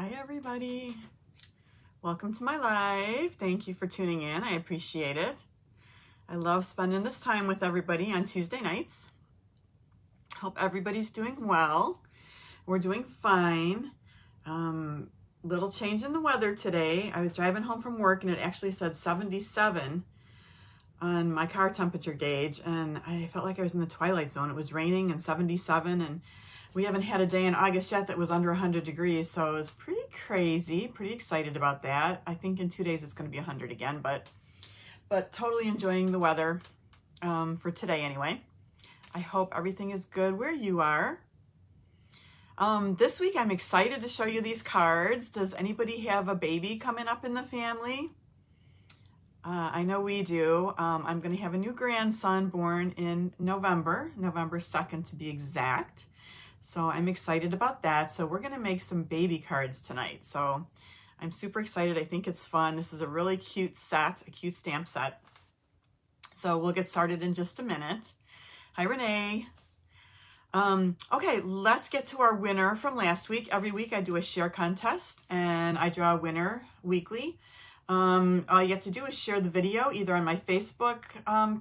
Hi everybody, welcome to my live. Thank you for tuning in. I appreciate it. I love spending this time with everybody on Tuesday nights. Hope everybody's doing well. We're doing fine. Little change in the weather today. I was driving home from work and it actually said 77 on my car temperature gauge, and I felt like I was in the twilight zone. It was raining and 77, and we haven't had a day in August yet that was under 100 degrees, so it was pretty crazy. Pretty excited about that. I think in 2 days it's going to be 100 again, but totally enjoying the weather for today anyway. I hope everything is good where you are. This week I'm excited to show you these cards. Does anybody have a baby coming up in the family? I know we do. I'm going to have a new grandson born in November 2nd to be exact. So I'm excited about that. So we're going to make some baby cards tonight. So I'm super excited. I think it's fun. This is a really cute set, a cute stamp set. So we'll get started in just a minute. Hi, Renee. Okay, let's get to our winner from last week. Every week I do a share contest and I draw a winner weekly. All you have to do is share the video either on my Facebook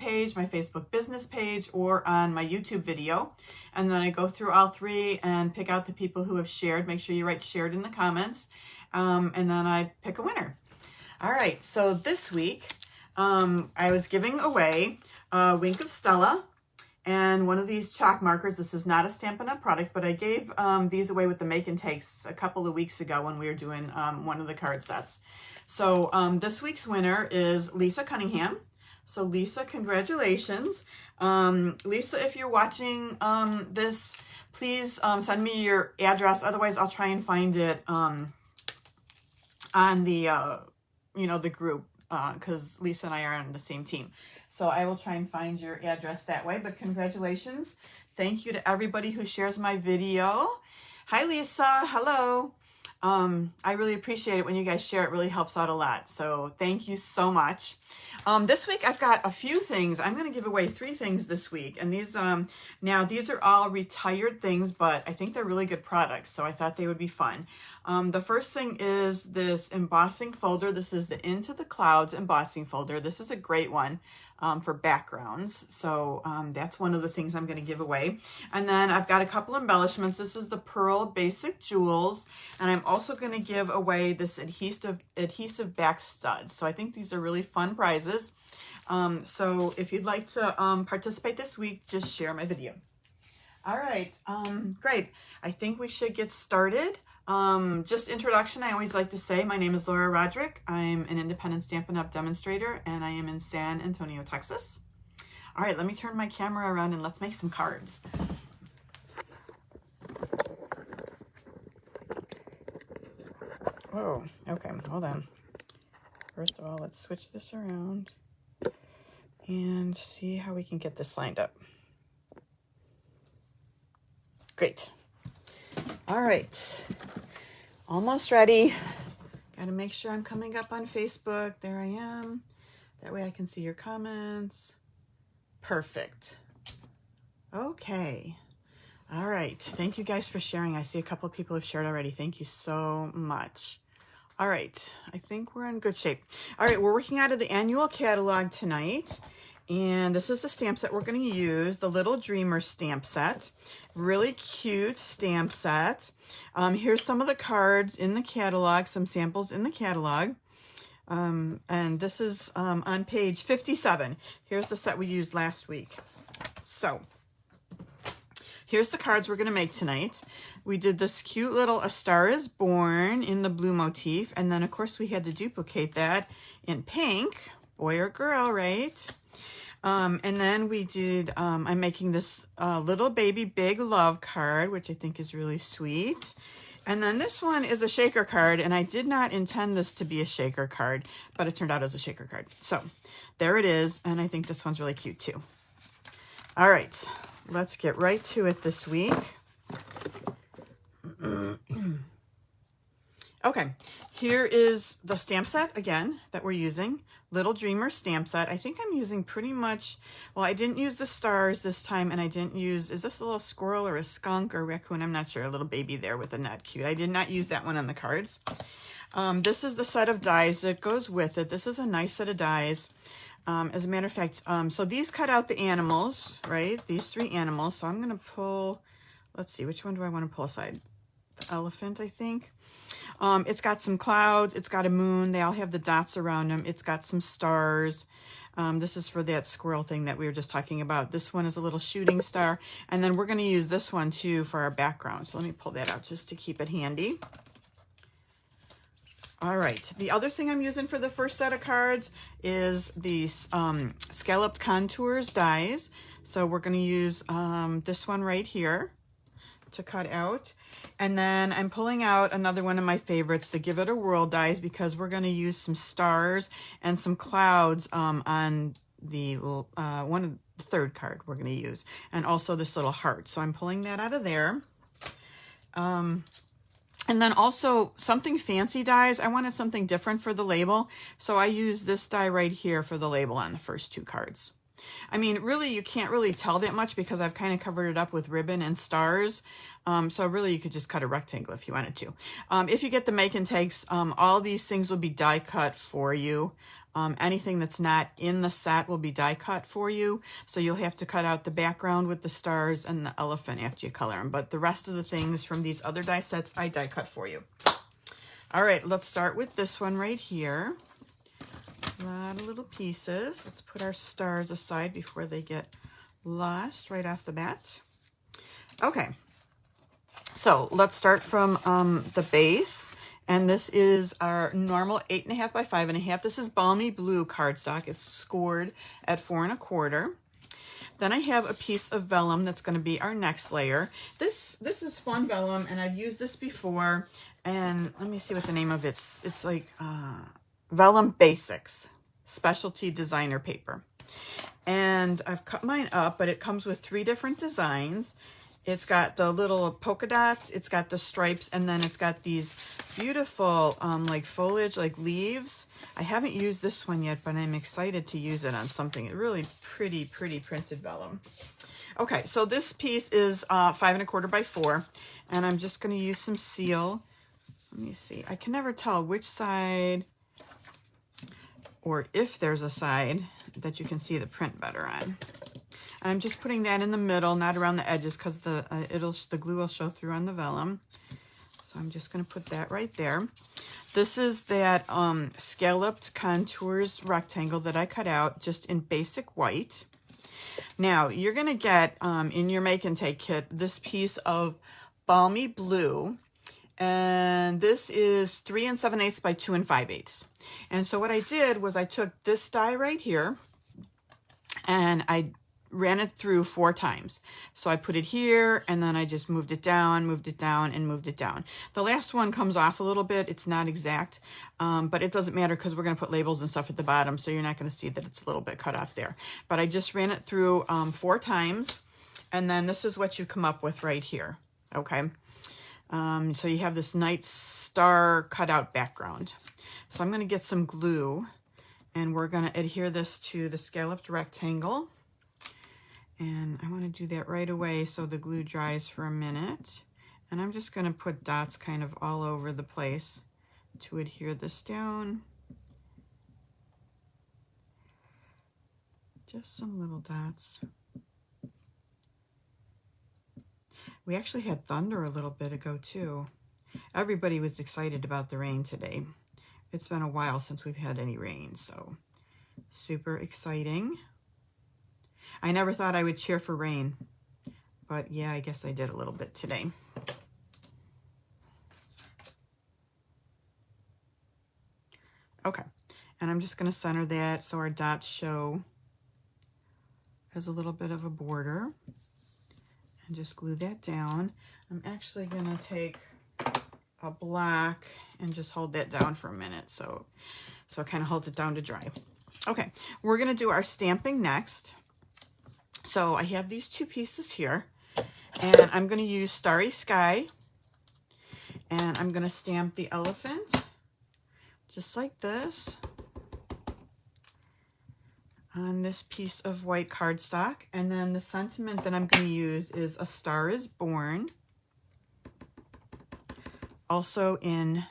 page, my Facebook business page, or on my YouTube video. And then I go through all three and pick out the people who have shared. Make sure you write shared in the comments. And then I pick a winner. All right, so this week I was giving away a Wink of Stella and one of these chalk markers. This is not a Stampin' Up! Product, but I gave these away with the make and takes a couple of weeks ago when we were doing one of the card sets. So this week's winner is Lisa Cunningham. So Lisa, congratulations. Lisa, if you're watching this, please send me your address. Otherwise, I'll try and find it on the, the group, because Lisa and I are on the same team. So I will try and find your address that way, but congratulations. Thank you to everybody who shares my video. Hi, Lisa. Hello. I really appreciate it when you guys share. It really helps out a lot. So thank you so much. This week I've got a few things. I'm going to give away 3 things this week. And these, now these are all retired things, but I think they're really good products. So I thought they would be fun. The first thing is this embossing folder. This is the Into the Clouds embossing folder. This is a great one for backgrounds. So that's one of the things I'm going to give away. And then I've got a couple embellishments. This is the Pearl Basic Jewels. And I'm also going to give away this adhesive back studs. So I think these are really fun prizes. So if you'd like to participate this week, just share my video. All right, great. I think we should get started. Just introduction, I always like to say, my name is Laura Roderick. I'm an independent Stampin' Up! Demonstrator, and I am in San Antonio, Texas. All right, let me turn my camera around and let's make some cards. Whoa, okay, hold on. First of all, let's switch this around and see how we can get this lined up. Great. All right, almost ready. Got to make sure I'm coming up on Facebook. There I am. That way I can see your comments. Perfect. Okay. All right. Thank you guys for sharing. I see a couple of people have shared already. Thank you so much. All right. I think we're in good shape. All right. We're working out of the annual catalog tonight. And this is the stamp set we're going to use, the Little Dreamer stamp set. Really cute stamp set. Here's some of the cards in the catalog, some samples in the catalog. And this is on page 57. Here's the set we used last week. So here's the cards we're going to make tonight. We did this cute little A Star Is Born in the blue motif. And then, of course, we had to duplicate that in pink. Boy or girl, right? And then we did, I'm making this little baby big love card, which I think is really sweet. And then this one is a shaker card, and I did not intend this to be a shaker card, but it turned out as a shaker card. So there it is, and I think this one's really cute too. All right, let's get right to it this week. Okay, here is the stamp set again that we're using. Little Dreamer stamp set. I think I'm using pretty much, well, I didn't use the stars this time, and I didn't use, is this a little squirrel or a skunk or a raccoon? I'm not sure. A little baby there with a net. Cute. I did not use that one on the cards. This is the set of dies that goes with it. This is a nice set of dies. As a matter of fact, so these cut out the animals, right? These 3 animals. So I'm going to pull, let's see, which one do I want to pull aside? The elephant, I think. It's got some clouds, it's got a moon, they all have the dots around them, it's got some stars. This is for that squirrel thing that we were just talking about. This one is a little shooting star, and then we're going to use this one too for our background. So let me pull that out just to keep it handy. All right, the other thing I'm using for the first set of cards is these scalloped contours dies. So we're going to use this one right here to cut out. And then I'm pulling out another one of my favorites, the Give It a Whirl dies, because we're going to use some stars and some clouds on the one of the third card we're going to use, and also this little heart. So I'm pulling that out of there. And then also something fancy dies. I wanted something different for the label, so I use this die right here for the label on the first 2 cards. I mean, really, you can't really tell that much because I've kind of covered it up with ribbon and stars. So really, you could just cut a rectangle if you wanted to. If you get the make and takes, all these things will be die cut for you. Anything that's not in the set will be die cut for you. So you'll have to cut out the background with the stars and the elephant after you color them. But the rest of the things from these other die sets, I die cut for you. All right, let's start with this one right here. A lot of little pieces. Let's put our stars aside before they get lost right off the bat. Okay, so let's start from the base. And this is our normal 8.5 by 5.5. This is Balmy Blue cardstock. It's scored at 4 1/4. Then I have a piece of vellum that's going to be our next layer. This is fun vellum, and I've used this before. And let me see what the name of it's like Vellum Basics Specialty Designer Paper. And I've cut mine up, but it comes with 3 different designs. It's got the little polka dots, it's got the stripes, and then it's got these beautiful like foliage, like leaves. I haven't used this one yet, but I'm excited to use it on something really pretty printed vellum. Okay, so this piece is 5 1/4 by 4, and I'm just going to use some seal. Let me see. I can never tell which side, or if there's a side that you can see the print better on. I'm just putting that in the middle, not around the edges, because the glue will show through on the vellum. So I'm just going to put that right there. This is that scalloped contours rectangle that I cut out just in basic white. Now you're going to get in your make and take kit this piece of Balmy Blue, and this is 3 7/8 by 2 5/8. And so what I did was I took this die right here and I ran it through 4 times. So I put it here, and then I just moved it down, and moved it down. The last one comes off a little bit. It's not exact, but it doesn't matter because we're going to put labels and stuff at the bottom, so you're not going to see that it's a little bit cut off there. But I just ran it through 4 times, and then this is what you come up with right here, okay? So you have this nice star cutout background. So I'm going to get some glue, and we're going to adhere this to the scalloped rectangle. And I want to do that right away so the glue dries for a minute. And I'm just going to put dots kind of all over the place to adhere this down. Just some little dots. We actually had thunder a little bit ago too. Everybody was excited about the rain today. It's been a while since we've had any rain, so super exciting. I never thought I would cheer for rain, but yeah, I guess I did a little bit today. Okay, and I'm just going to center that so our dots show as a little bit of a border, and just glue that down. I'm actually going to take a block and just hold that down for a minute so it kind of holds it down to dry. Okay, we're going to do our stamping next. So I have these 2 pieces here, and I'm going to use Starry Sky, and I'm going to stamp the elephant just like this, on this piece of white cardstock. And then the sentiment that I'm going to use is "A Star is Born," also in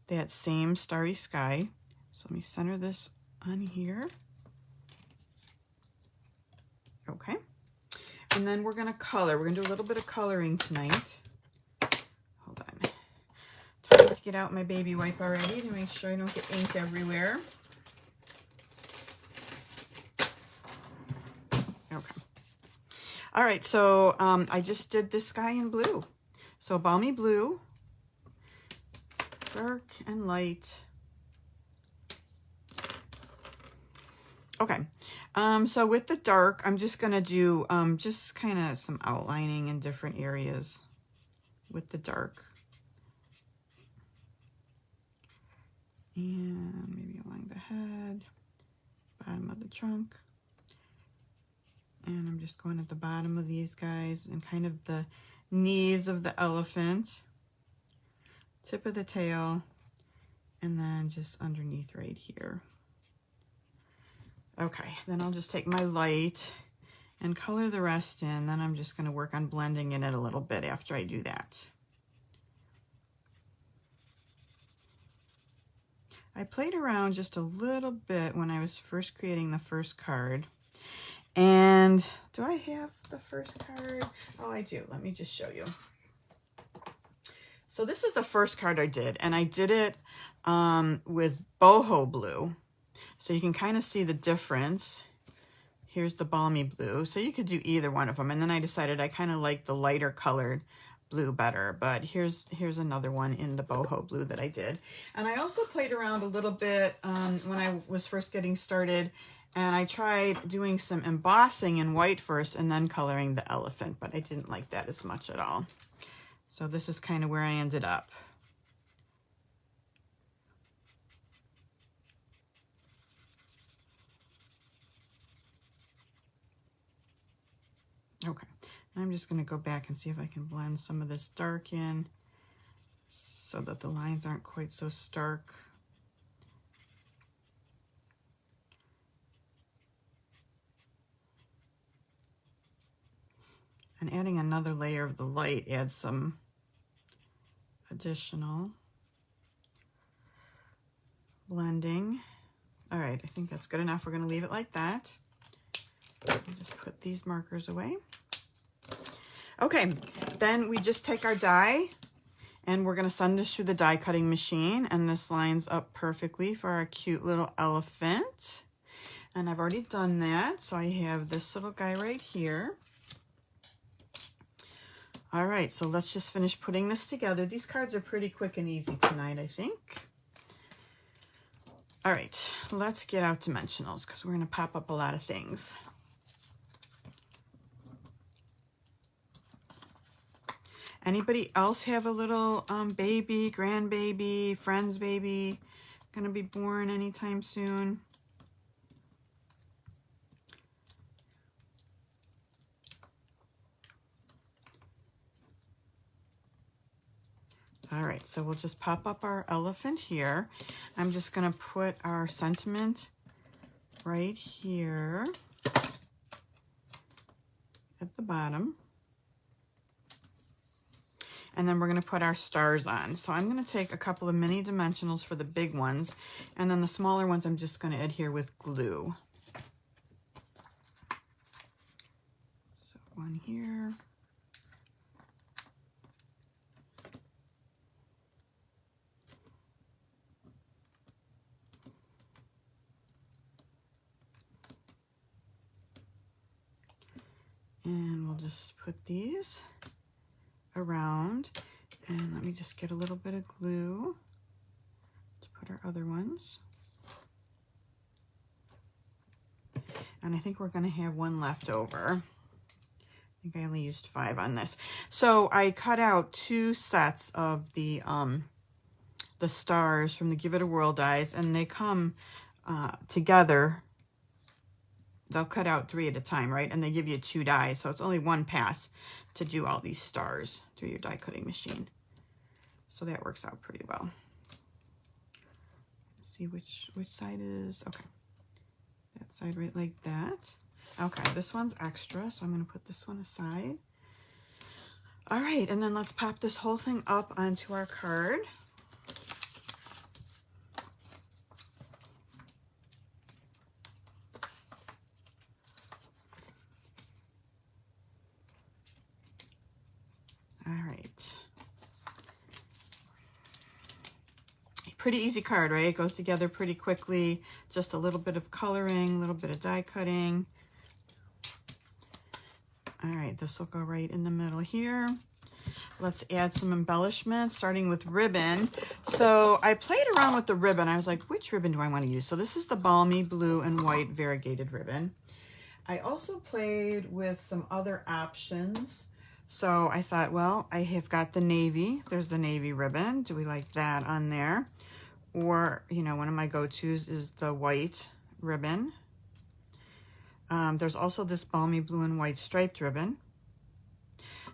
that same starry sky. So let me center this on here. Okay. And then we're going to color. We're going to do a little bit of coloring tonight. Hold on. Time to get out my baby wipe already to make sure I don't get ink everywhere. Okay. All right, so I just did this guy in blue. So balmy blue, dark and light. Okay, so with the dark, I'm just gonna do just kind of some outlining in different areas with the dark. And maybe along the head, bottom of the trunk. And I'm just going at the bottom of these guys and kind of the knees of the elephant, tip of the tail, and then just underneath right here. Okay, then I'll just take my light and color the rest in. Then I'm just going to work on blending in it a little bit after I do that. I played around just a little bit when I was first creating the first card. And do I have the first card? Oh, I do. Let me just show you. So this is the first card I did, and I did it with boho blue. So you can kind of see the difference. Here's the balmy blue. So you could do either one of them. And then I decided I kind of like the lighter colored blue better. But here's another one in the boho blue that I did. And I also played around a little bit when I was first getting started. And I tried doing some embossing in white first and then coloring the elephant. But I didn't like that as much at all. So this is kind of where I ended up. Okay, I'm just going to go back and see if I can blend some of this dark in so that the lines aren't quite so stark. And adding another layer of the light adds some additional blending. All right, I think that's good enough. We're going to leave it like that. Just put these markers away. Okay, then we just take our die and we're going to send this through the die cutting machine, and this lines up perfectly for our cute little elephant. And I've already done that, so I have this little guy right here. All right, so let's just finish putting this together. These cards are pretty quick and easy tonight, I think. All right, let's get out dimensionals because we're going to pop up a lot of things. Anybody else have a little baby, grandbaby, friend's baby going to be born anytime soon? All right, so we'll just pop up our elephant here. I'm just going to put our sentiment right here at the bottom. And then we're going to put our stars on. So I'm going to take a couple of mini dimensionals for the big ones, and then the smaller ones I'm just going to adhere with glue. So one here. And we'll just put these around, and let me just get a little bit of glue to put our other ones. And I think we're going to have one left over. I think I only used 5 on this. So I cut out 2 sets of the stars from the Give It a Whirl dies, and they come together. They'll cut out 3 at a time, right? And they give you 2 dies, so it's only 1 pass to do all these stars through your die cutting machine. So that works out pretty well. see which side is, okay. That side right like that. Okay, this one's extra, so I'm gonna put this one aside. All right, and then let's pop this whole thing up onto our card. All right. Pretty easy card, right? It goes together pretty quickly. Just a little bit of coloring, a little bit of die cutting. All right, this will go right in the middle here. Let's add some embellishments, starting with ribbon. So I played around with the ribbon. I was like, which ribbon do I want to use? So this is the Balmy Blue and White variegated ribbon. I also played with some other options. So I thought, well, I have got the navy. There's the navy ribbon. Do we like that on there? Or, you know, one of my go-tos is the white ribbon. There's also this Balmy Blue and White striped ribbon.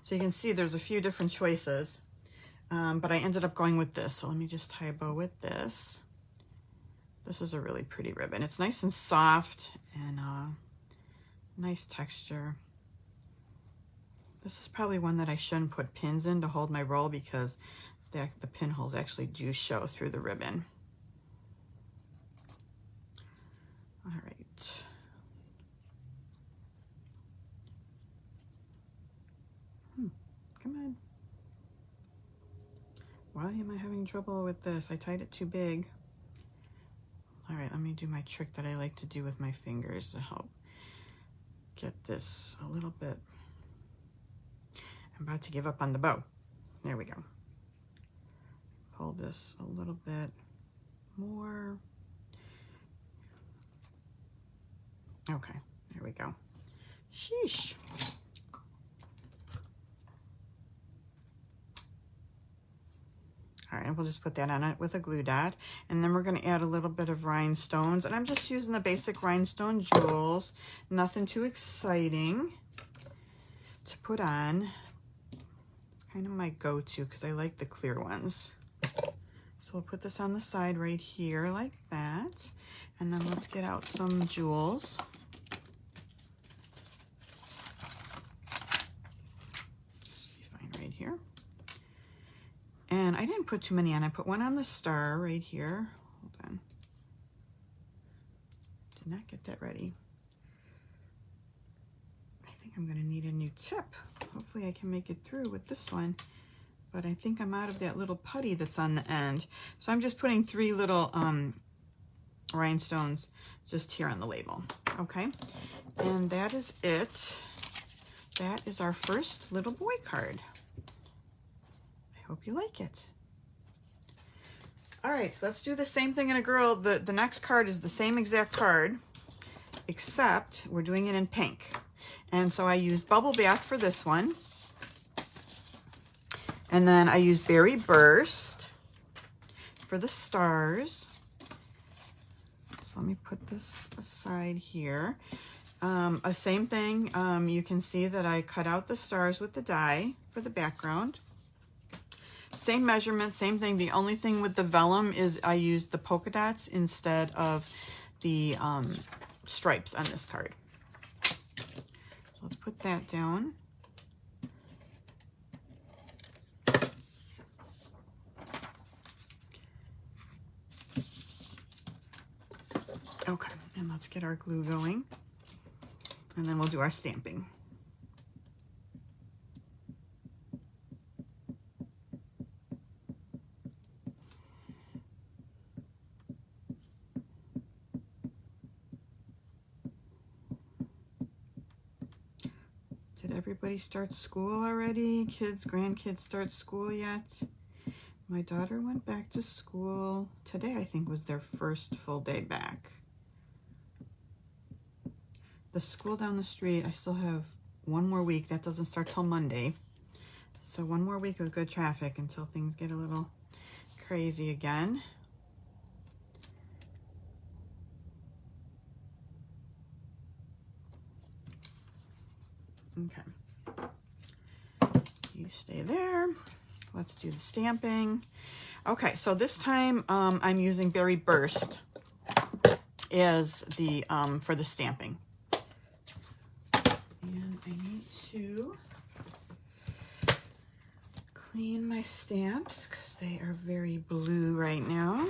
So you can see there's a few different choices, but I ended up going with this. So let me just tie a bow with this. This is a really pretty ribbon. It's nice and soft and nice texture. This is probably one that I shouldn't put pins in to hold my roll because the pinholes actually do show through the ribbon. All right. Come on. Why am I having trouble with this? I tied it too big. All right, let me do my trick that I like to do with my fingers to help get this a little bit. I'm about to give up on the bow. There we go. Pull this a little bit more. Okay, there we go. Sheesh. All right, and we'll just put that on it with a glue dot. And then we're gonna add a little bit of rhinestones. And I'm just using the basic rhinestone jewels. Nothing too exciting to put on. It's kind of my go-to because I like the clear ones. So we'll put this on the side right here like that. And then let's get out some jewels. This will be fine right here. And I didn't put too many on. I put one on the star right here. Hold on. Did not get that ready. I think I'm gonna need a new tip. Hopefully I can make it through with this one. But I think I'm out of that little putty that's on the end. So I'm just putting 3 little rhinestones just here on the label, okay? And that is it. That is our first little boy card. I hope you like it. All right, let's do the same thing in a girl. The next card is the same exact card, except we're doing it in pink. And so I used Bubble Bath for this one. And then I used Berry Burst for the stars. So let me put this aside here. Same thing, you can see that I cut out the stars with the die for the background. Same measurement, same thing. The only thing with the vellum is I used the polka dots instead of the stripes on this card. So let's put that down. Okay, and let's get our glue going. And then we'll do our stamping. Did everybody start school already? Kids, grandkids start school yet? My daughter went back to school today. I think was their first full day back. The school down the street, I still have one more week. That doesn't start till Monday. So one more week of good traffic until things get a little crazy again. Okay. You stay there. Let's do the stamping. Okay, so this time I'm using Berry Burst as the for the stamping. And I need to clean my stamps because they are very blue right now.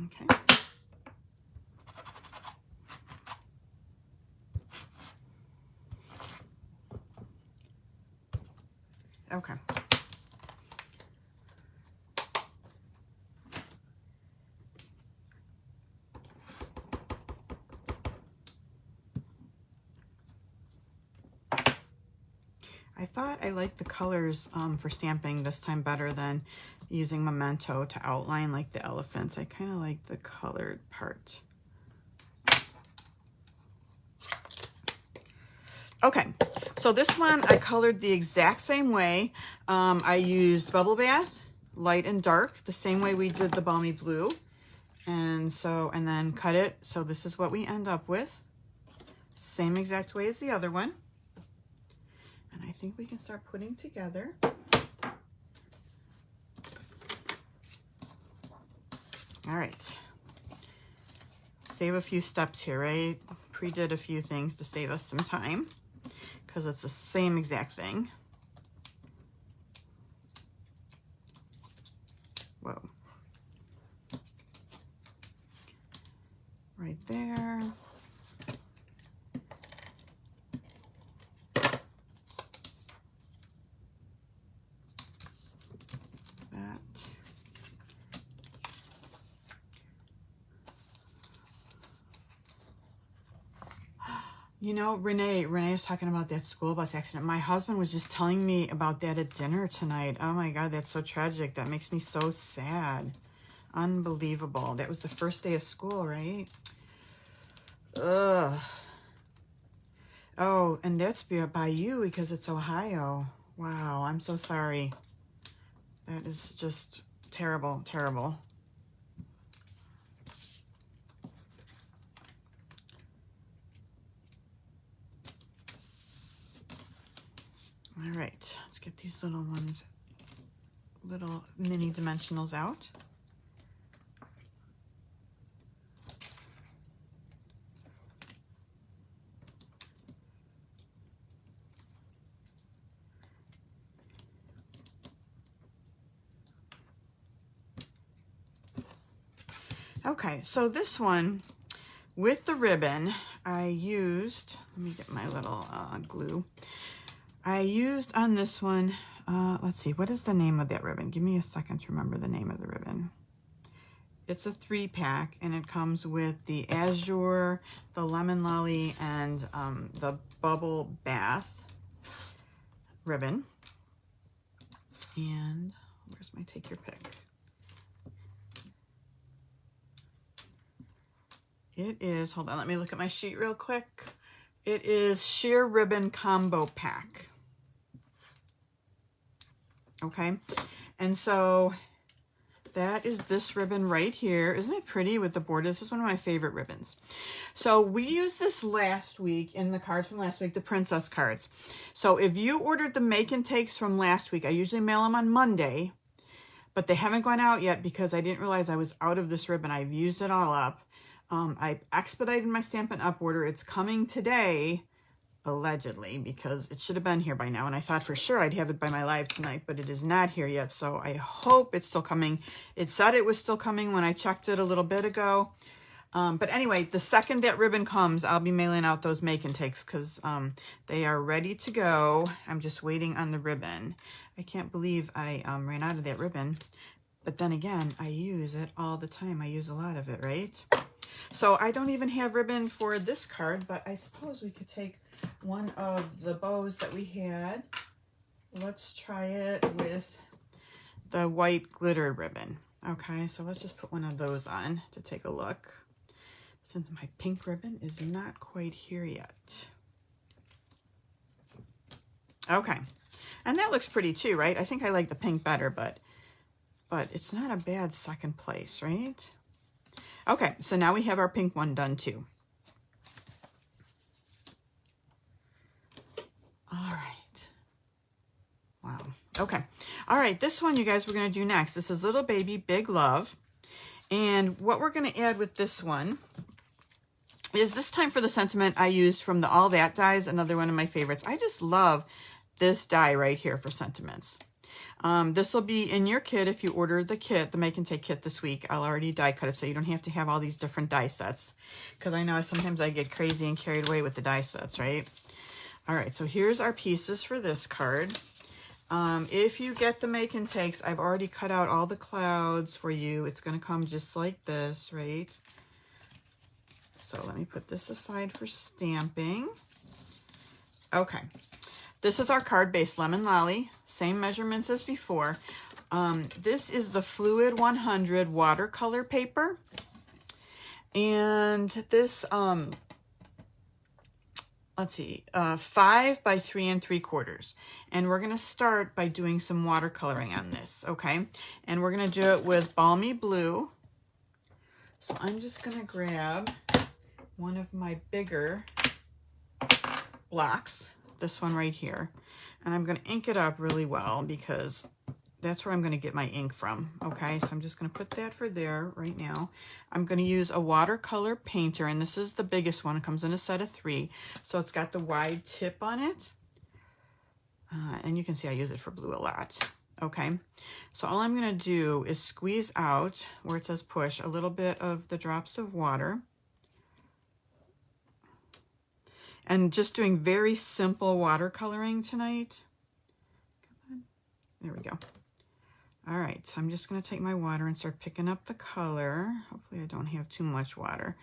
Okay. Okay. I thought I liked the colors for stamping this time better than using Memento to outline like the elephants. I kind of like the colored part. Okay, so this one I colored the exact same way. I used Bubble Bath, light and dark, the same way we did the Balmy Blue. And then cut it. So this is what we end up with. Same exact way as the other one. And I think we can start putting together. All right. Save a few steps here, right? Pre-did a few things to save us some time because it's the same exact thing. Whoa. Right there. You know, Renee was talking about that school bus accident. My husband was just telling me about that at dinner tonight. Oh my God, that's so tragic. That makes me so sad. Unbelievable. That was the first day of school, right? Ugh. Oh, and that's by you because it's Ohio. Wow, I'm so sorry. That is just terrible, terrible. All right, let's get these little ones, little mini dimensionals out. Okay, so this one with the ribbon, I used, let me get my little glue. I used on this one, let's see, what is the name of that ribbon? Give me a second to remember the name of the ribbon. It's a 3-pack, and it comes with the Azure, the Lemon Lolly, and the Bubble Bath ribbon. And where's my take your pick? It is, hold on, let me look at my sheet real quick. It is Sheer Ribbon Combo Pack. Okay, and so that is this ribbon right here. Isn't it pretty with the border? This is one of my favorite ribbons. So we used this last week in the cards from last week, the princess cards. So if you ordered the make and takes from last week, I usually mail them on Monday, but they haven't gone out yet because I didn't realize I was out of this ribbon. I've used it all up. I expedited my Stampin' Up order. It's coming today, allegedly, because it should have been here by now, and I thought for sure I'd have it by my live tonight, but it is not here yet, so I hope it's still coming. It said it was still coming when I checked it a little bit ago. But anyway, the second that ribbon comes, I'll be mailing out those make and takes because they are ready to go. I'm just waiting on the ribbon. I can't believe I ran out of that ribbon, but then again, I use it all the time. I use a lot of it, right? So I don't even have ribbon for this card, but I suppose we could take one of the bows that we had. Let's try it with the white glitter ribbon. Okay, so let's just put one of those on to take a look, since my pink ribbon is not quite here yet. Okay, and that looks pretty too, right? I think I like the pink better, but it's not a bad second place, right? Okay, so now we have our pink one done too. All right. Wow. Okay. All right. This one, you guys, we're going to do next. This is Little Baby Big Love. And what we're going to add with this one is this time for the sentiment I used from the All That dies, another one of my favorites. I just love this die right here for sentiments. This will be in your kit if you order the kit, the Make and Take kit this week. I'll already die cut it so you don't have to have all these different die sets. Because I know sometimes I get crazy and carried away with the die sets, right? All right, so here's our pieces for this card. If you get the Make and Takes, I've already cut out all the clouds for you. It's going to come just like this, right? So let me put this aside for stamping. Okay. This is our card base, Lemon Lolly. Same measurements as before. This is the Fluid 100 watercolor paper. And this, let's see, 5 by 3 3/4. And we're going to start by doing some watercoloring on this, okay? And we're going to do it with Balmy Blue. So I'm just going to grab one of my bigger blocks, this one right here, and I'm going to ink it up really well because that's where I'm going to get my ink from, okay? So I'm just going to put that for there right now. I'm going to use a watercolor painter, and this is the biggest one. It comes in a set of 3, so it's got the wide tip on it, and you can see I use it for blue a lot, okay? So all I'm going to do is squeeze out where it says push a little bit of the drops of water, and just doing very simple watercoloring tonight. There we go. All right, so I'm just going to take my water and start picking up the color. Hopefully I don't have too much water.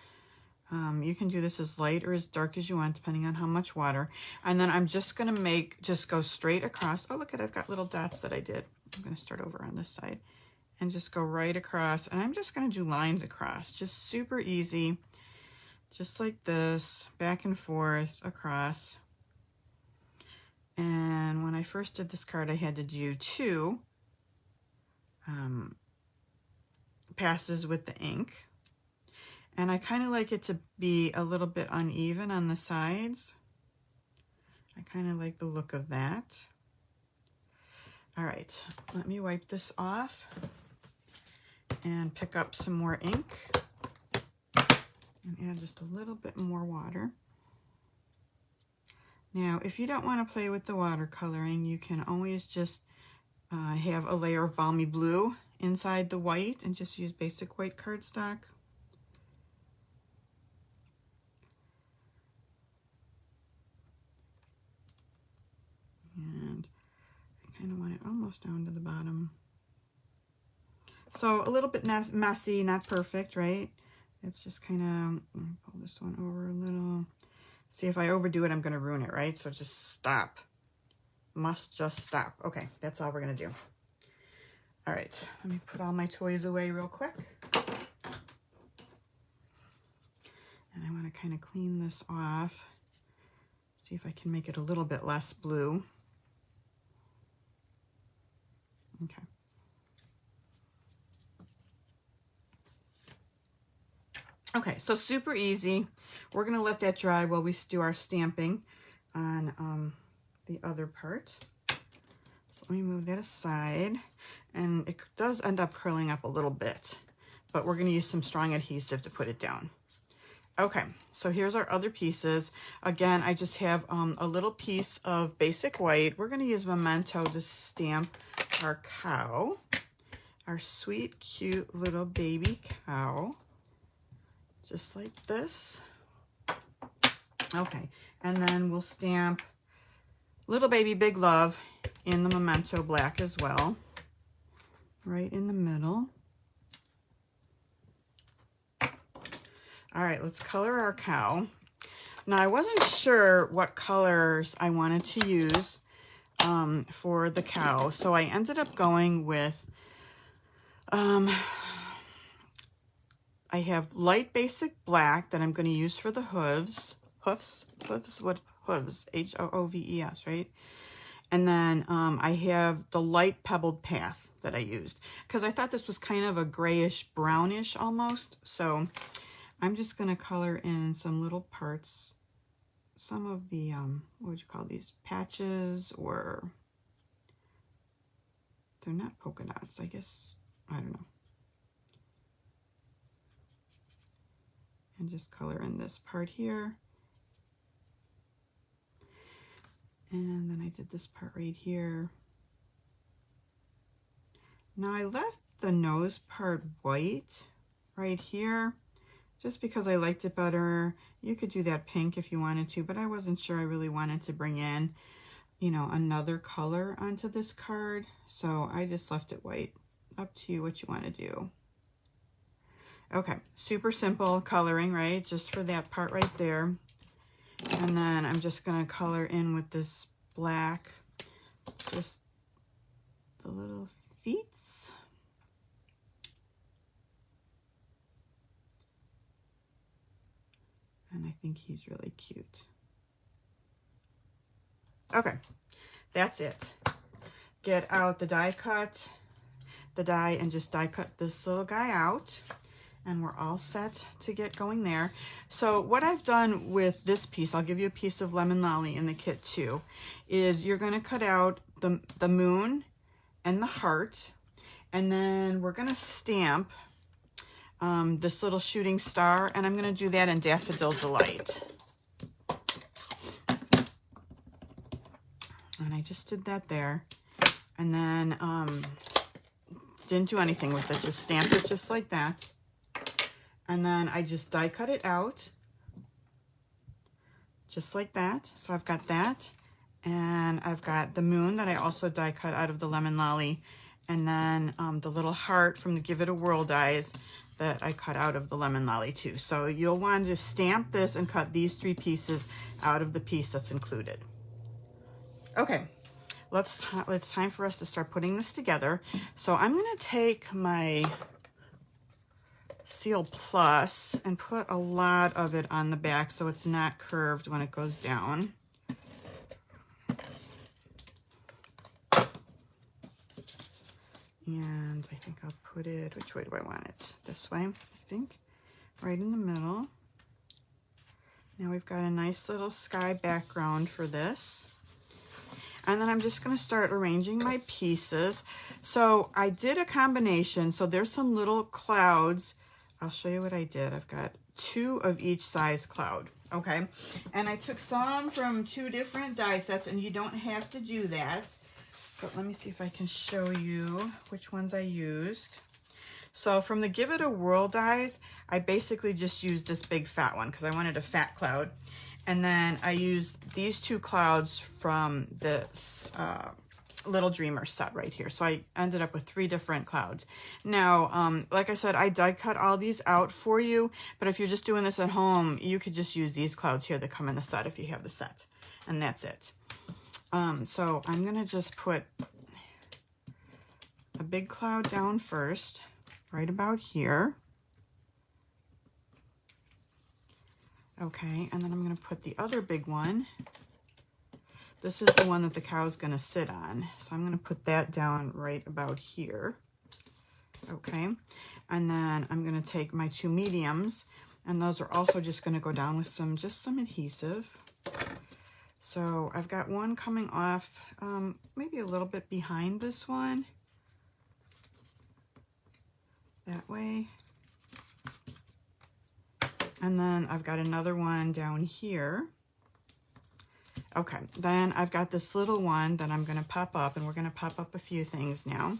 You can do this as light or as dark as you want, depending on how much water. And then I'm just going to just go straight across. Oh, look at, I've got little dots that I did. I'm going to start over on this side and just go right across. And I'm just going to do lines across, just super easy. Just like this, back and forth, across. And when I first did this card, I had to do 2 passes with the ink. And I kind of like it to be a little bit uneven on the sides. I kind of like the look of that. All right, let me wipe this off and pick up some more ink. And add just a little bit more water. Now, if you don't want to play with the watercoloring, you can always just have a layer of Balmy Blue inside the white and just use basic white cardstock. And I kind of want it almost down to the bottom. So a little bit messy, not perfect, right? It's just kind of, pull this one over a little. See, if I overdo it, I'm going to ruin it, right? So just stop. Must just stop. Okay, that's all we're going to do. All right, let me put all my toys away real quick. And I want to kind of clean this off. See if I can make it a little bit less blue. Okay. Okay, so super easy. We're going to let that dry while we do our stamping on the other part. So let me move that aside. And it does end up curling up a little bit, but we're going to use some strong adhesive to put it down. Okay, so here's our other pieces. Again, I just have a little piece of basic white. We're going to use Memento to stamp our cow, our sweet, cute little baby cow. Just like this. Okay, and then we'll stamp Little Baby Big Love in the Memento black as well, right in the middle. All right, let's color our cow. Now, I wasn't sure what colors I wanted to use for the cow, so I ended up going with I have light basic black that I'm going to use for the hooves, H-O-O-V-E-S, right? And then I have the light pebbled path that I used because I thought this was kind of a grayish brownish almost. So I'm just going to color in some little parts some of the, what would you call these, patches, or they're not polka dots, I guess, I don't know. And just color in this part here. And then I did this part right here. Now I left the nose part white right here, just because I liked it better. You could do that pink if you wanted to, but I wasn't sure I really wanted to bring in, you know, another color onto this card. So I just left it white. Up to you what you want to do. Okay, super simple coloring, right? Just for that part right there. And then I'm just gonna color in with this black, just the little feet. And I think he's really cute. Okay, that's it. Get out the die cut, the die, and just die cut this little guy out. And we're all set to get going there. So what I've done with this piece, I'll give you a piece of Lemon Lolly in the kit too, is you're gonna cut out the moon and the heart, and then we're gonna stamp this little shooting star, and I'm gonna do that in Daffodil Delight. And I just did that there. And then didn't do anything with it, just stamped it just like that. And then I just die cut it out, just like that. So I've got that, and I've got the moon that I also die cut out of the Lemon Lolly, and then the little heart from the Give It a Whirl dies that I cut out of the Lemon Lolly too. So you'll want to stamp this and cut these 3 pieces out of the piece that's included. Okay, it's time for us to start putting this together. So I'm gonna take my Seal Plus and put a lot of it on the back so it's not curved when it goes down. And I think I'll put it, which way do I want it? This way, I think, right in the middle. Now we've got a nice little sky background for this. And then I'm just gonna start arranging my pieces. So I did a combination, so there's some little clouds. I'll show you what I did. I've got 2 of each size cloud, okay? And I took some from 2 different die sets, and you don't have to do that. But let me see if I can show you which ones I used. So from the Give It a Whirl dies, I basically just used this big fat one because I wanted a fat cloud. And then I used these 2 clouds from this Little Dreamer set right here. So I ended up with 3 different clouds. Now, like I said, I die cut all these out for you, but if you're just doing this at home, you could just use these clouds here that come in the set if you have the set, and that's it. So I'm gonna just put a big cloud down first, right about here. Okay, and then I'm gonna put the other big one. This is the one that the cow's gonna sit on. So I'm gonna put that down right about here. Okay, and then I'm gonna take my 2 mediums, and those are also just gonna go down with just some adhesive. So I've got one coming off maybe a little bit behind this one. That way. And then I've got another one down here. Okay, then I've got this little one that I'm gonna pop up, and we're gonna pop up a few things now.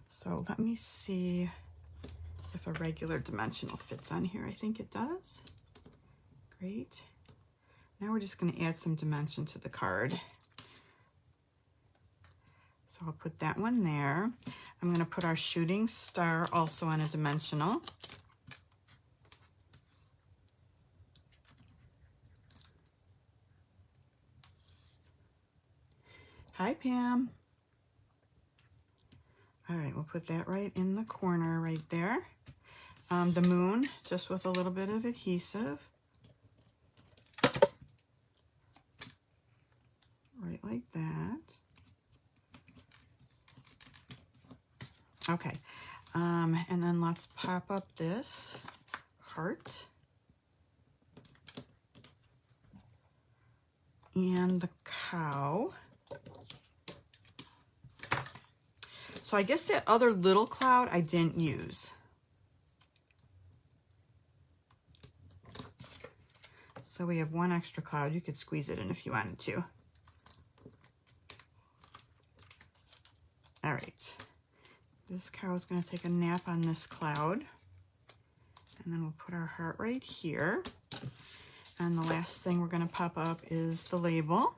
So let me see if a regular dimensional fits on here. I think it does. Great. Now we're just gonna add some dimension to the card. So I'll put that one there. I'm gonna put our shooting star also on a dimensional. Hi, Pam. All right, we'll put that right in the corner right there. The moon, just with a little bit of adhesive. Right like that. Okay, and then let's pop up this heart. and the cow. So I guess that other little cloud I didn't use. So we have one extra cloud. You could squeeze it in if you wanted to. All right. This cow is going to take a nap on this cloud. And then we'll put our heart right here. And the last thing we're going to pop up is the label.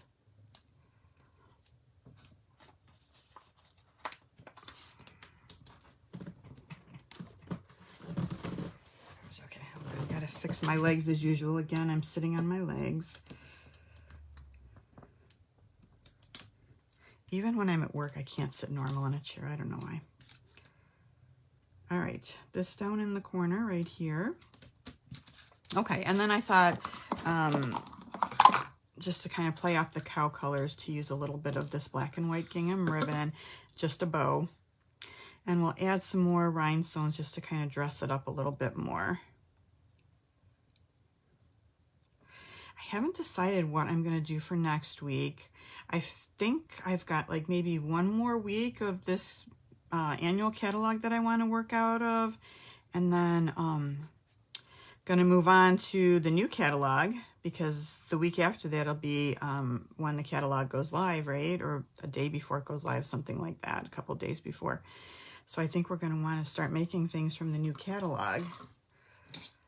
Okay, I gotta fix my legs as usual. Again, I'm sitting on my legs. Even when I'm at work, I can't sit normal in a chair. I don't know why. All right, this down in the corner right here. Okay, and then I thought, just to kind of play off the cow colors, to use a little bit of this black and white gingham ribbon, just a bow. And we'll add some more rhinestones just to kind of dress it up a little bit more. I haven't decided what I'm going to do for next week. I think I've got like maybe one more week of this annual catalog that I want to work out of. And then going to move on to the new catalog, because the week after that will be when the catalog goes live, right? Or a day before it goes live, something like that, a couple days before. So I think we're going to want to start making things from the new catalog.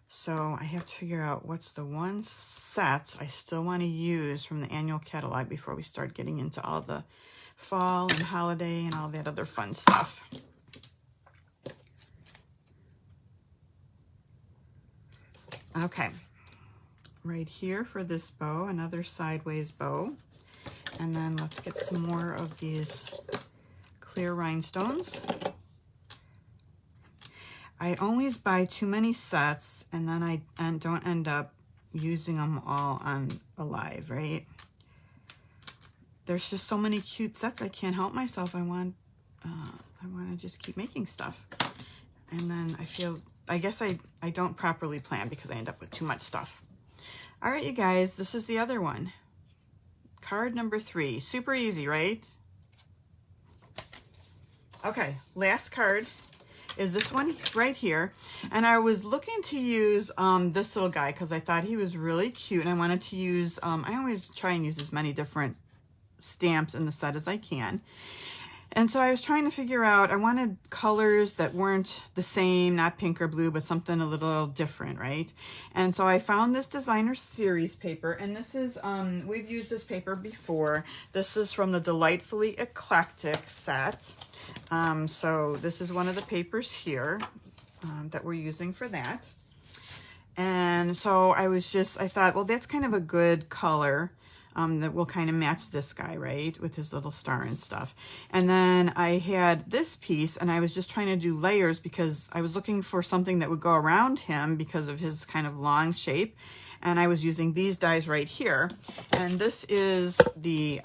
So I have to figure out what's the one set I still want to use from the annual catalog before we start getting into all the fall and holiday and all that other fun stuff. Okay, right here for this bow, another sideways bow. And then let's get some more of these clear rhinestones. I always buy too many sets, and then I don't end up using them all on a live, right? There's just so many cute sets. I can't help myself. I want to just keep making stuff. And then I guess I don't properly plan because I end up with too much stuff. All right, you guys, this is the other one. Card number 3. Super easy, right? Okay, last card is this one right here. And I was looking to use this little guy because I thought he was really cute, and I wanted to use, I always try and use as many different stamps in the set as I can. And so I was trying to figure out, I wanted colors that weren't the same, not pink or blue, but something a little different, right? And so I found this designer series paper, and this is, we've used this paper before. This is from the Delightfully Eclectic set. So this is one of the papers here that we're using for that. And so I thought, well, that's kind of a good color. That will kind of match this guy, right, with his little star and stuff. And then I had this piece, and I was just trying to do layers because I was looking for something that would go around him because of his kind of long shape. And I was using these dies right here. And this is the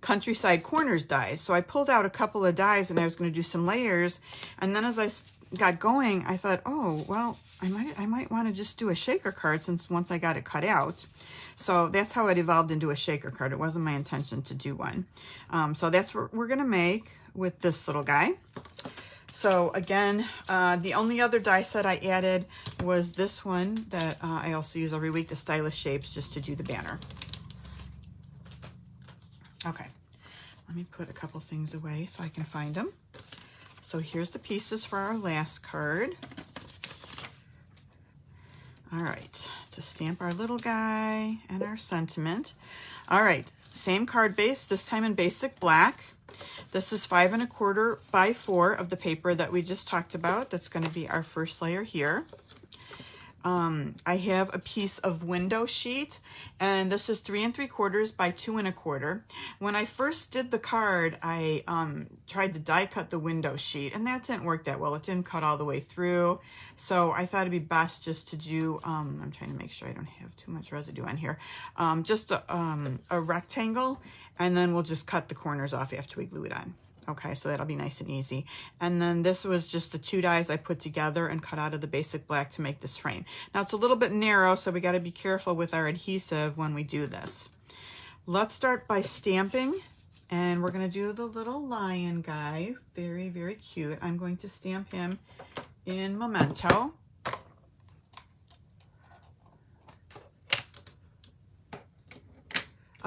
Countryside Corners dies. So I pulled out a couple of dies, and I was going to do some layers. And then as I got going, I thought, oh, well, I might want to just do a shaker card once I got it cut out. So that's how it evolved into a shaker card. It wasn't my intention to do one. So that's what we're going to make with this little guy. So again, the only other die set I added was this one that I also use every week, the Stylish Shapes, just to do the banner. Okay, let me put a couple things away so I can find them. So here's the pieces for our last card. All right, to stamp our little guy and our sentiment. All right, same card base, this time in basic black. This is 5 1/4 by 4 of the paper that we just talked about. That's going to be our first layer here. I have a piece of window sheet, and this is 3 3/4 by 2 1/4. When I first did the card, I tried to die cut the window sheet, and that didn't work that well. It didn't cut all the way through, so I thought it'd be best just to do, I'm trying to make sure I don't have too much residue on here, just a rectangle, and then we'll just cut the corners off after we glue it on. Okay, so that'll be nice and easy. And then this was just the 2 dies I put together and cut out of the basic black to make this frame. Now it's a little bit narrow, so we got to be careful with our adhesive when we do this. let's start by stamping, and we're going to do the little lion guy. Very, very cute. I'm going to stamp him in Memento.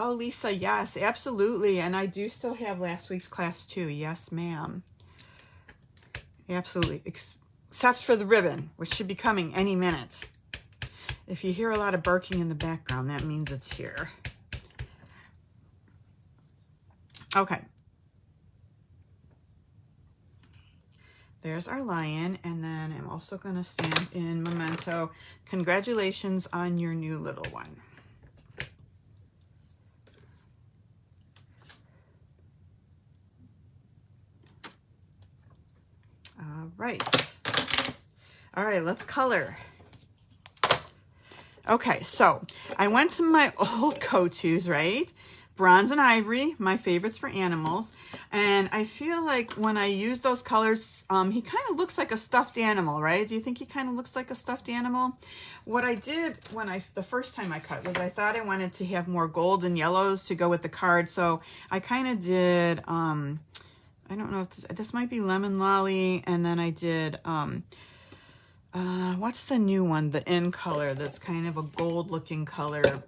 Oh, Lisa, yes, absolutely. And I do still have last week's class too. Yes, ma'am. Absolutely. Except for the ribbon, which should be coming any minute. If you hear a lot of barking in the background, that means it's here. Okay. There's our lion, and then I'm also going to stamp in Memento. Congratulations on your new little one. All right, let's color. Okay, so I went to my old go-tos, right? Bronze and ivory, my favorites for animals. And I feel like when I use those colors, he kind of looks like a stuffed animal, right? Do you think he kind of looks like a stuffed animal? What I did the first time I cut was I thought I wanted to have more golds and yellows to go with the card. So I kind of did, I don't know if this might be Lemon Lolly, and then I did, what's the new one, the in color that's kind of a gold looking color,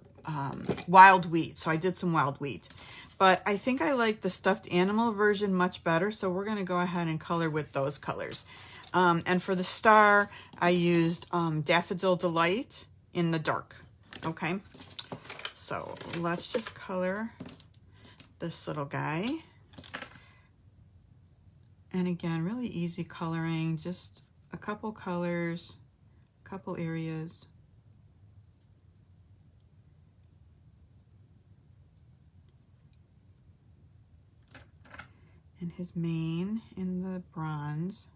Wild Wheat. So I did some Wild Wheat, but I think I like the stuffed animal version much better. So we're going to go ahead and color with those colors. And for the star, I used Daffodil Delight in the dark. Okay, so let's just color this little guy. And again, really easy coloring, just a couple colors, a couple areas. And his mane in the bronze.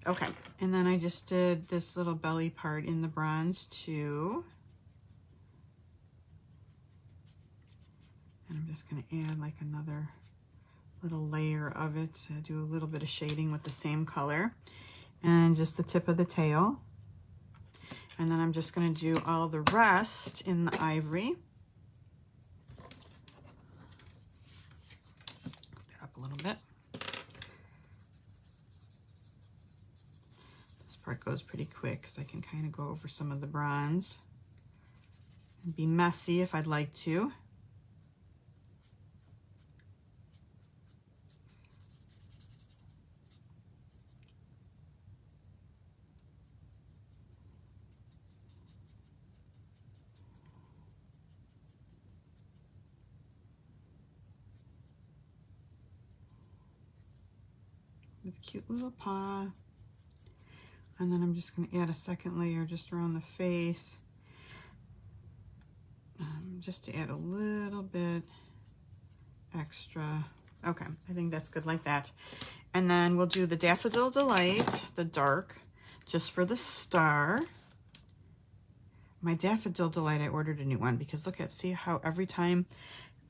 Okay, and then I just did this little belly part in the bronze too. And I'm just going to add like another little layer of it to do a little bit of shading with the same color. And just the tip of the tail. And then I'm just going to do all the rest in the ivory. Put that up a little bit. Part goes pretty quick because I can kind of go over some of the bronze and be messy if I'd like to. With a cute little paw. And then I'm just going to add a second layer just around the face, just to add a little bit extra. Okay, I think that's good like that. And then we'll do the Daffodil Delight, the dark, just for the star. My Daffodil Delight, I ordered a new one because see how every time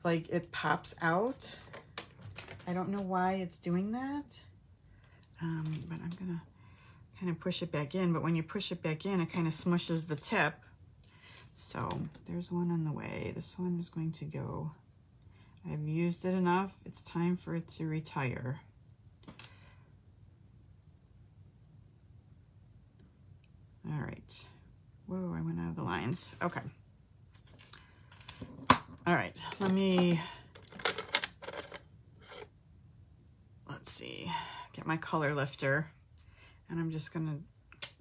like it pops out? I don't know why it's doing that, but I'm going to kind of push it back in, but when you push it back in, it kind of smushes the tip. So there's one on the way. This one is going to go. I've used it enough. It's time for it to retire. All right. Whoa, I went out of the lines. Okay. All right, let's see, get my color lifter. And I'm just going to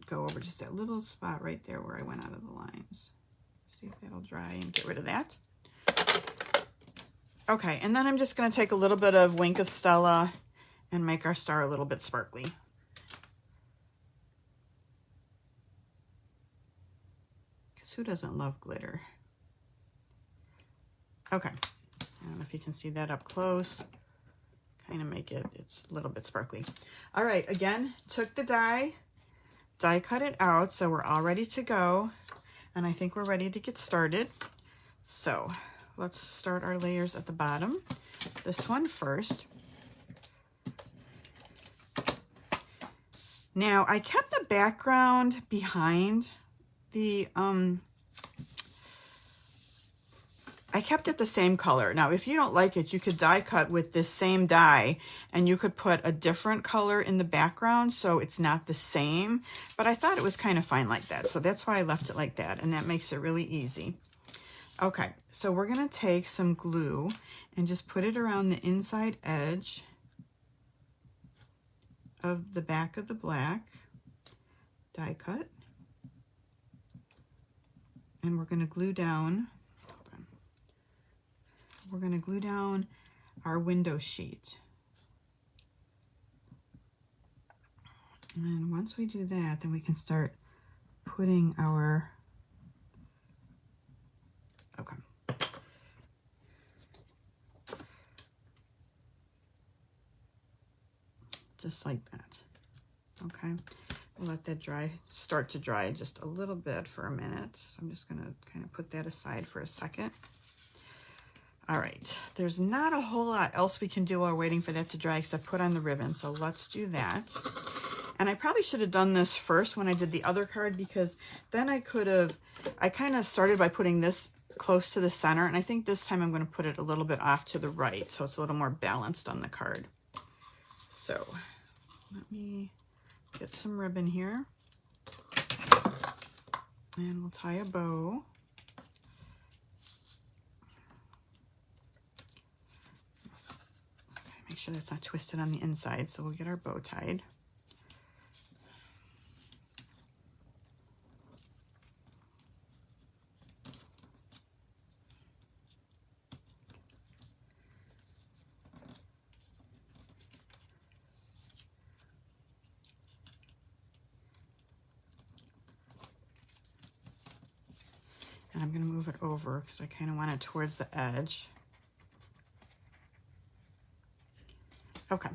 go over just that little spot right there where I went out of the lines. See if that'll dry and get rid of that. Okay, and then I'm just going to take a little bit of Wink of Stella and make our star a little bit sparkly. Because who doesn't love glitter? Okay, I don't know if you can see that up close. Kind of make it's a little bit sparkly. All right, again, took the die cut it out, so we're all ready to go. And I think we're ready to get started. So let's start our layers at the bottom. this one first. Now, I kept the background behind the, I kept it the same color. Now, if you don't like it, you could die cut with this same die, and you could put a different color in the background so it's not the same. But I thought it was kind of fine like that, so that's why I left it like that, and that makes it really easy. Okay, so we're gonna take some glue and just put it around the inside edge of the back of the black die cut. And we're gonna glue down, our window sheet. And then once we do that, then we can start putting our, okay. Just like that, okay? We'll let that start to dry just a little bit for a minute. So I'm just gonna kind of put that aside for a second. All right, there's not a whole lot else we can do while we're waiting for that to dry except put on the ribbon, so let's do that. And I probably should have done this first when I did the other card, because then I kind of started by putting this close to the center, and I think this time I'm gonna put it a little bit off to the right so it's a little more balanced on the card. So let me get some ribbon here, and we'll tie a bow. Okay, make sure that's not twisted on the inside, so we'll get our bow tied. And I'm going to move it over because I kind of want it towards the edge. Okay,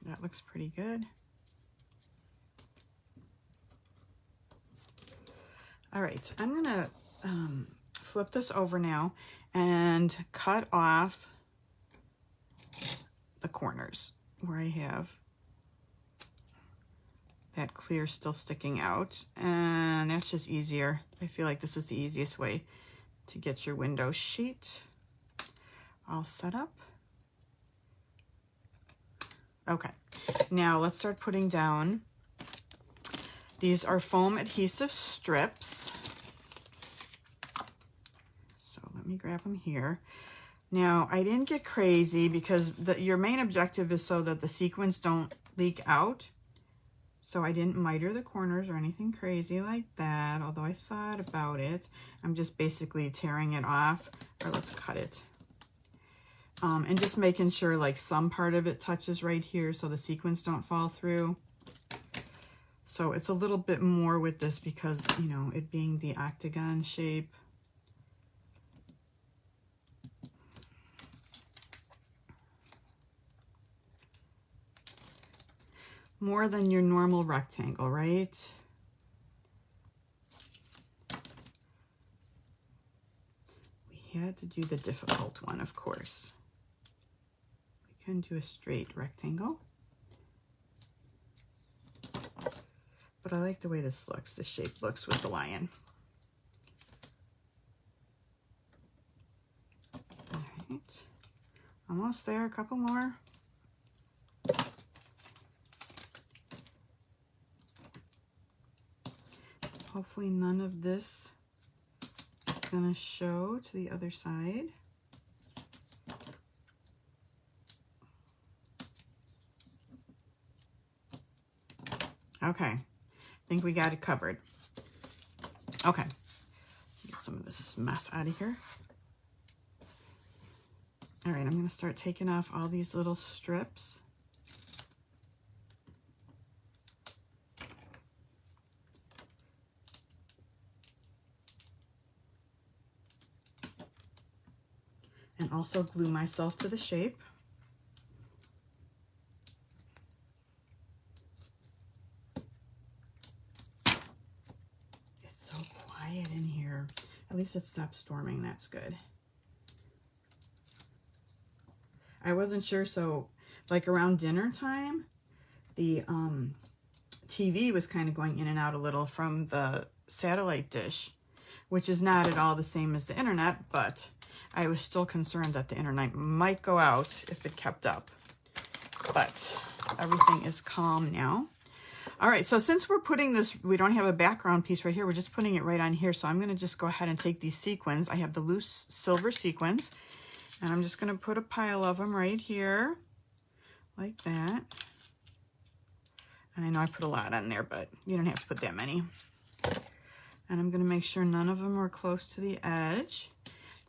that looks pretty good. All right, I'm going to flip this over now and cut off the corners where I have that clear still sticking out, and that's just easier. I feel like this is the easiest way to get your window sheet all set up. Okay, now let's start putting down. These are foam adhesive strips. So let me grab them here. Now, I didn't get crazy because your main objective is so that the sequins don't leak out. So I didn't miter the corners or anything crazy like that, although I thought about it. I'm just basically tearing it off, or let's cut it. And just making sure like some part of it touches right here so the sequins don't fall through. So it's a little bit more with this because, you know, it being the octagon shape. More than your normal rectangle, right? We had to do the difficult one, of course. We can do a straight rectangle. But I like the way this looks, the shape looks with the lion. All right, almost there, a couple more. Hopefully none of this is gonna show to the other side. Okay, I think we got it covered. Okay, get some of this mess out of here. All right, I'm gonna start taking off all these little strips. And also glue myself to the shape. It's so quiet in here. At least it stopped storming, that's good. I wasn't sure, so like around dinner time, the TV was kind of going in and out a little from the satellite dish, which is not at all the same as the internet, but I was still concerned that the internet might go out if it kept up. But everything is calm now. All right, so since we're putting this, we don't have a background piece right here, we're just putting it right on here. So I'm gonna just go ahead and take these sequins. I have the loose silver sequins, and I'm just gonna put a pile of them right here, like that. And I know I put a lot on there, but you don't have to put that many. And I'm gonna make sure none of them are close to the edge.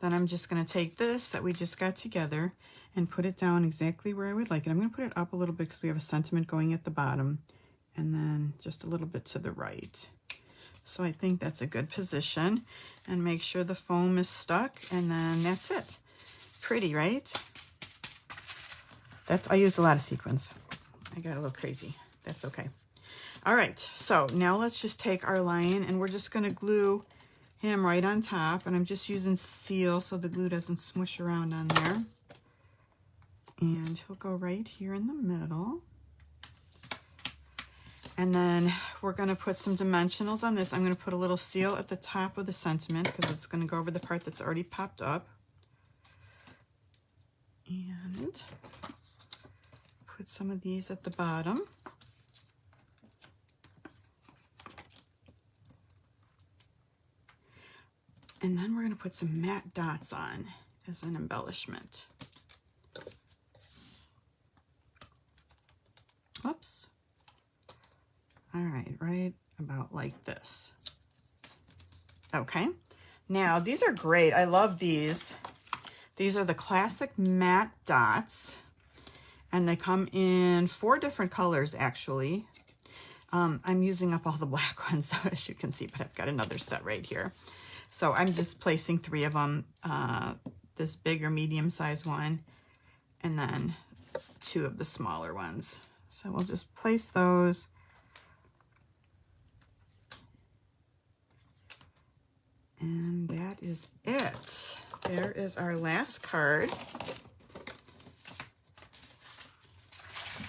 Then I'm just gonna take this that we just got together and put it down exactly where I would like it. I'm gonna put it up a little bit because we have a sentiment going at the bottom, and then just a little bit to the right. So I think that's a good position, and make sure the foam is stuck, and then that's it. Pretty, right? I used a lot of sequins. I got a little crazy. That's okay. All right, so now let's just take our lion, and we're just gonna glue him right on top, and I'm just using seal so the glue doesn't smush around on there. And he'll go right here in the middle. And then we're gonna put some dimensionals on this. I'm gonna put a little seal at the top of the sentiment because it's gonna go over the part that's already popped up. And put some of these at the bottom. And then we're gonna put some matte dots on as an embellishment. Oops. All right, right about like this. Okay, now these are great. I love these. These are the classic matte dots, and they come in 4 different colors actually. I'm using up all the black ones as you can see, but I've got another set right here. So I'm just placing 3 of them, this big or medium size one, and then 2 of the smaller ones. So we'll just place those. And that is it. There is our last card.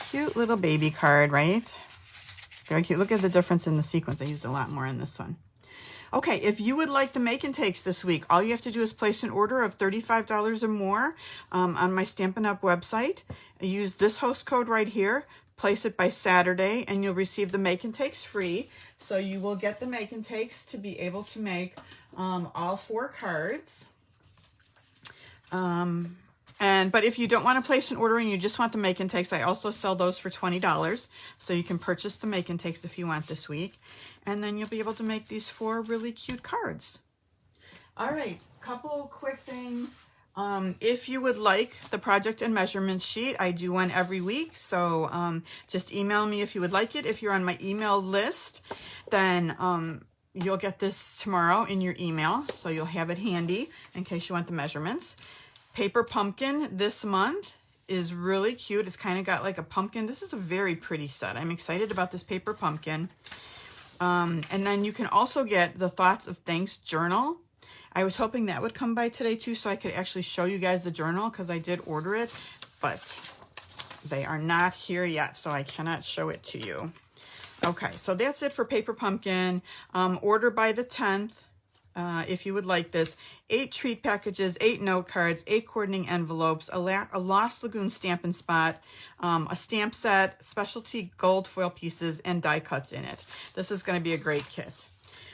Cute little baby card, right? Very cute. Look at the difference in the sequins. I used a lot more in this one. Okay, if you would like the make and takes this week, all you have to do is place an order of $35 or more on my Stampin' Up website. Use this host code right here. Place it by Saturday, and you'll receive the make and takes free. So you will get the make and takes to be able to make all 4 cards. But if you don't want to place an order and you just want the make and takes, I also sell those for $20. So you can purchase the make and takes if you want this week. And then you'll be able to make these 4 really cute cards. All right, couple quick things. If you would like the project and measurement sheet, I do one every week. So just email me if you would like it. If you're on my email list, then you'll get this tomorrow in your email. So you'll have it handy in case you want the measurements. Paper pumpkin this month is really cute. It's kind of got like a pumpkin. This is a very pretty set. I'm excited about this paper pumpkin. And then you can also get the Thoughts of Thanks journal. I was hoping that would come by today too, so I could actually show you guys the journal because I did order it, but they are not here yet, so I cannot show it to you. Okay, so that's it for Paper Pumpkin. Order by the 10th. If you would like this. 8 treat packages, 8 note cards, 8 coordinating envelopes, a Lost Lagoon Stampin' Spot, a stamp set, specialty gold foil pieces, and die cuts in it. This is going to be a great kit.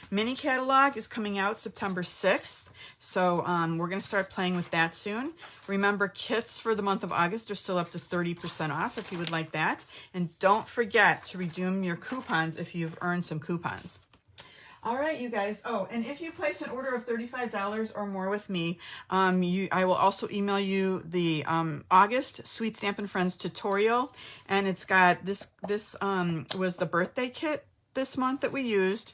Mini catalog is coming out September 6th, so we're going to start playing with that soon. Remember, kits for the month of August are still up to 30% off if you would like that. And don't forget to redeem your coupons if you've earned some coupons. All right, you guys. Oh, and if you place an order of $35 or more with me, I will also email you the August Sweet Stampin' Friends tutorial, and it's got this was the birthday kit this month that we used,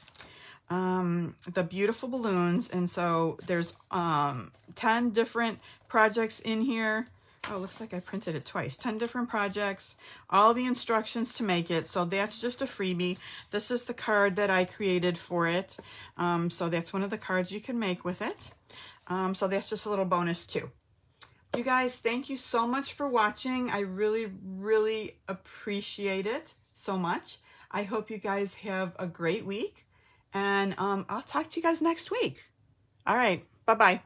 the beautiful balloons, and so there's 10 different projects in here. Oh, looks like I printed it twice. 10 different projects, all the instructions to make it. So that's just a freebie. This is the card that I created for it. So that's one of the cards you can make with it. So that's just a little bonus too. You guys, thank you so much for watching. I really, really appreciate it so much. I hope you guys have a great week, and I'll talk to you guys next week. All right, bye-bye.